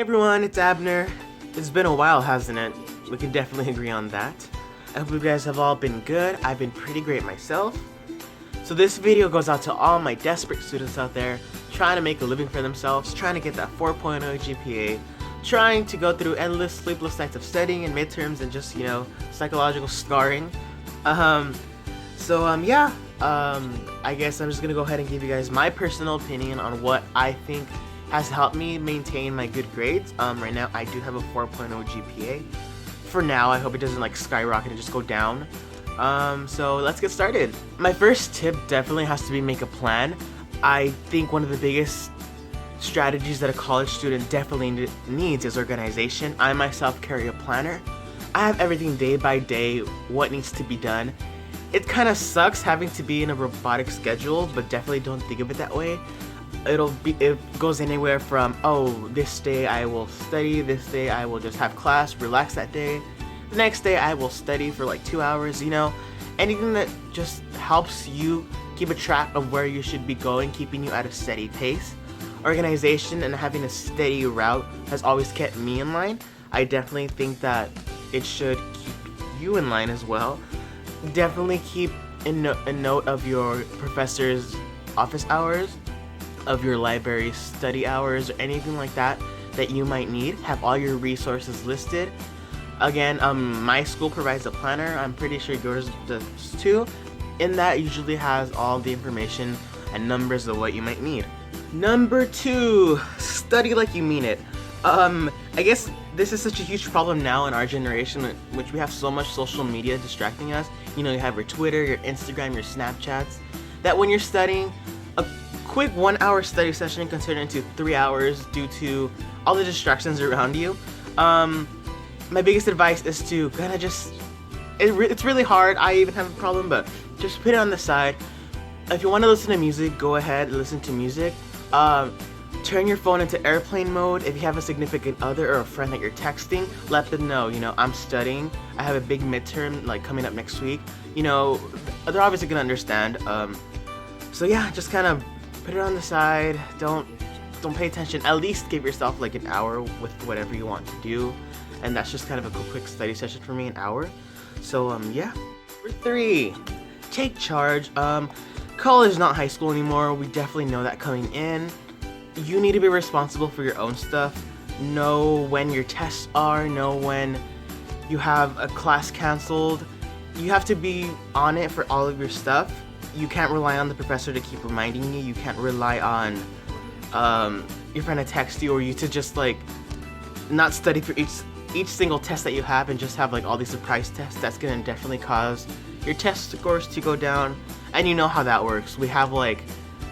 Hey everyone, it's Abner. It's been a while, hasn't it? We can definitely agree on that. I hope you guys have all been good. I've been pretty great myself. So this video goes out to all my desperate students out there trying to make a living for themselves, trying to get that 4.0 GPA, trying to go through endless sleepless nights of studying and midterms and just, psychological scarring. I guess I'm just gonna go ahead and give you guys my personal opinion on what I think has helped me maintain my good grades. Right now I do have a 4.0 GPA. For now, I hope it doesn't skyrocket and just go down. So let's get started. My first tip definitely has to be make a plan. I think one of the biggest strategies that a college student definitely needs is organization. I myself carry a planner. I have everything day by day, what needs to be done. It kind of sucks having to be in a robotic schedule, but definitely don't think of it that way. It goes anywhere from, this day I will study, this day I will just have class, relax that day. The next day I will study for 2 hours, anything that just helps you keep a track of where you should be going, keeping you at a steady pace. Organization and having a steady route has always kept me in line. I definitely think that it should keep you in line as well. Definitely keep a note of your professor's office hours, of your library study hours, or anything like that you might need. Have all your resources listed. Again, my school provides a planner. I'm pretty sure yours does too. In that usually has all the information and numbers of what you might need. Number 2, study like you mean it. I guess this is such a huge problem now in our generation, which we have so much social media distracting us. You have your Twitter, your Instagram, your Snapchats, that when you're studying, a quick 1 hour study session can turn into 3 hours due to all the distractions around you. My biggest advice is to kind of just, it's really hard. I even have a problem, but just put it on the side. If you want to listen to music, go ahead and listen to music. Turn your phone into airplane mode. If you have a significant other or a friend that you're texting, let them know, I'm studying. I have a big midterm coming up next week. They're obviously gonna understand. So yeah, just kind of put it on the side. Don't pay attention. At least give yourself an hour with whatever you want to do. And that's just kind of a quick study session for me, an hour. So yeah. Number 3, take charge. College is not high school anymore. We definitely know that coming in. You need to be responsible for your own stuff. Know when your tests are, know when you have a class canceled. You have to be on it for all of your stuff. You can't rely on the professor to keep reminding you. You can't rely on your friend to text you, or you to just not study for each single test that you have and just have all these surprise tests. That's gonna definitely cause your test scores to go down. And you know how that works. We have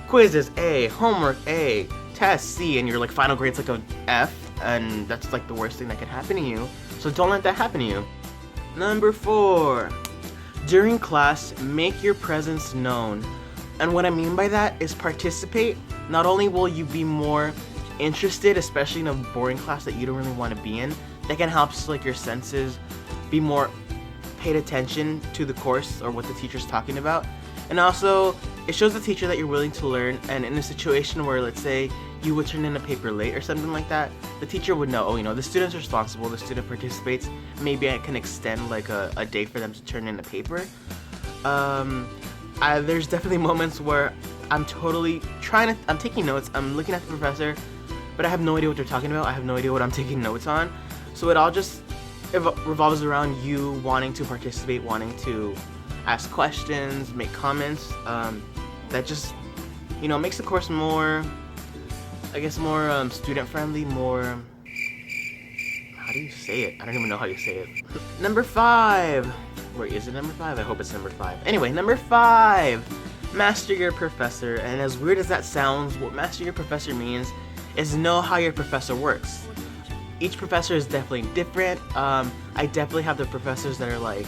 quizzes A, homework A, test C, and your final grade's an F, and that's the worst thing that can happen to you. So don't let that happen to you. Number 4, during class, make your presence known. And what I mean by that is participate. Not only will you be more interested, especially in a boring class that you don't really want to be in, that can help your senses be more paid attention to the course or what the teacher's talking about. And also, it shows the teacher that you're willing to learn, and in a situation where, let's say, you would turn in a paper late or something like that, the teacher would know, the student's responsible, the student participates, maybe I can extend a day for them to turn in a paper. There's definitely moments where I'm taking notes, I'm looking at the professor, but I have no idea what they're talking about, I have no idea what I'm taking notes on, so it all just revolves around you wanting to participate, wanting to ask questions, make comments. That just, makes the course more, more student friendly, more, how do you say it? I don't even know how you say it. Number 5. Wait, is it number 5? I hope it's number 5. Anyway, number 5, master your professor. And as weird as that sounds, what master your professor means is know how your professor works. Each professor is definitely different. I definitely have the professors that are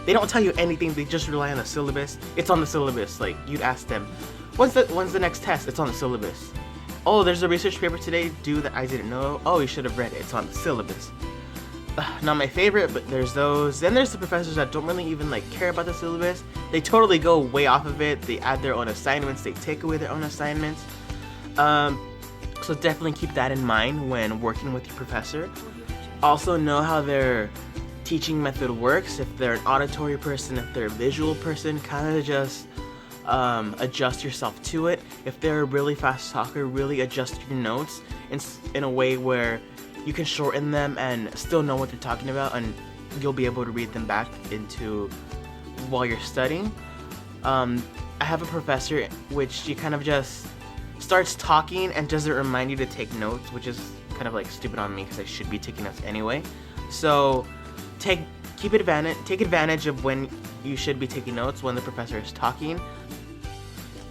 they don't tell you anything, they just rely on the syllabus. It's on the syllabus. You'd ask them, when's the next test? It's on the syllabus. Oh, there's a research paper today due that I didn't know. Oh, you should have read it. It's on the syllabus. Not my favorite, but there's those. Then there's the professors that don't really even care about the syllabus. They totally go way off of it. They add their own assignments. They take away their own assignments. So definitely keep that in mind when working with your professor. Also know how their teaching method works. If they're an auditory person, if they're a visual person, kind of just adjust yourself to it. If they're a really fast talker, really adjust your notes in a way where you can shorten them and still know what they're talking about, and you'll be able to read them back into while you're studying. I have a professor which she kind of just starts talking and doesn't remind you to take notes, which is kind of like stupid on me because I should be taking notes anyway. So take advantage of when you should be taking notes when the professor is talking.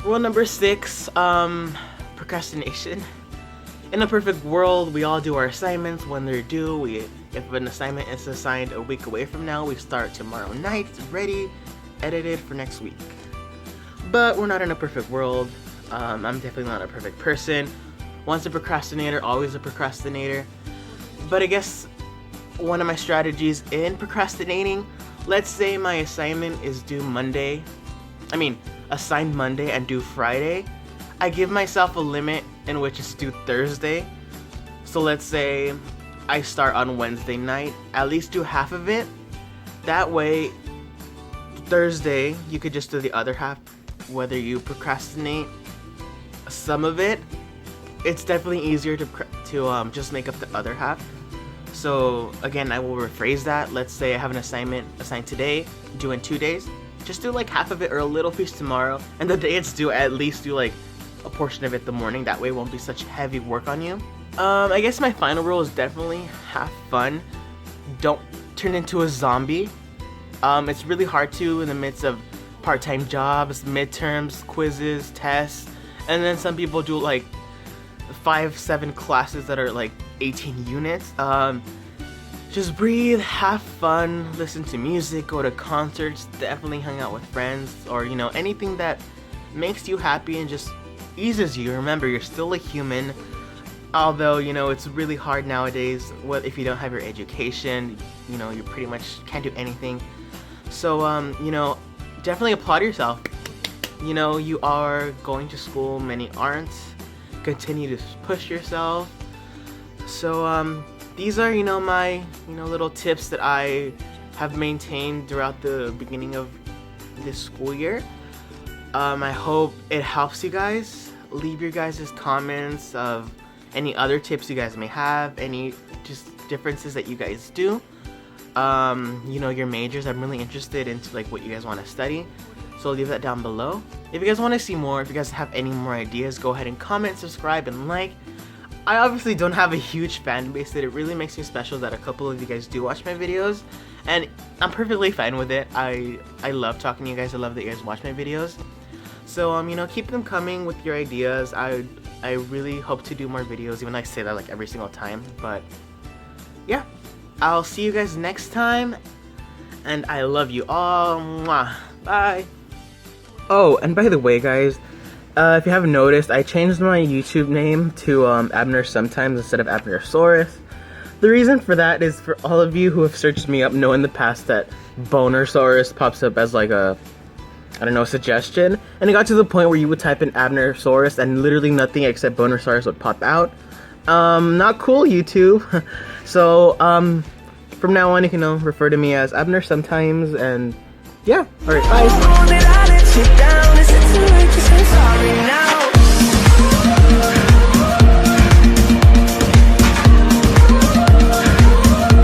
Rule number 6, procrastination. In a perfect world, we all do our assignments when they're due. If an assignment is assigned a week away from now, we start tomorrow night, ready, edited for next week. But we're not in a perfect world. I'm definitely not a perfect person. Once a procrastinator, always a procrastinator. But I guess one of my strategies in procrastinating, let's say my assignment is due assigned Monday and due Friday. I give myself a limit in which it's due Thursday. So let's say I start on Wednesday night, at least do half of it. That way, Thursday, you could just do the other half. Whether you procrastinate some of it, it's definitely easier to just make up the other half. So again, I will rephrase that. Let's say I have an assignment assigned today, due in 2 days. Just do like half of it or a little piece tomorrow, and the day it's due, at least do like a portion of it the morning. That way it won't be such heavy work on you. I guess my final rule is definitely have fun. Don't turn into a zombie. It's really hard to in the midst of part-time jobs, midterms, quizzes, tests, and then some people do like 5-7 classes that are like 18 units. Just breathe, have fun, listen to music, go to concerts, definitely hang out with friends, or anything that makes you happy and just eases you. Remember, you're still a human. Although it's really hard nowadays. If you don't have your education, you pretty much can't do anything. So definitely applaud yourself. You are going to school, many aren't. Continue to push yourself. So these are my little tips that I have maintained throughout the beginning of this school year. I hope it helps you guys. Leave your guys' comments of any other tips you guys may have, any just differences that you guys do. Your majors. I'm really interested into like what you guys want to study, so leave that down below. If you guys want to see more, if you guys have any more ideas, go ahead and comment, subscribe, and like. I obviously don't have a huge fan base, that it really makes me special that a couple of you guys do watch my videos, and I'm perfectly fine with it. I love talking to you guys. I love that you guys watch my videos. So keep them coming with your ideas. I really hope to do more videos, even though I say that like every single time. But yeah, I'll see you guys next time, and I love you all. Mwah. Bye. Oh, and by the way, guys, if you haven't noticed, I changed my YouTube name to Abner Sometimes instead of Abnersaurus. The reason for that is for all of you who have searched me up know in the past that Bonersaurus pops up as like a suggestion, and it got to the point where you would type in Abnersaurus and literally nothing except Bonersaurus would pop out. Not cool, YouTube. So from now on, you can refer to me as Abner Sometimes, and yeah. Alright, bye.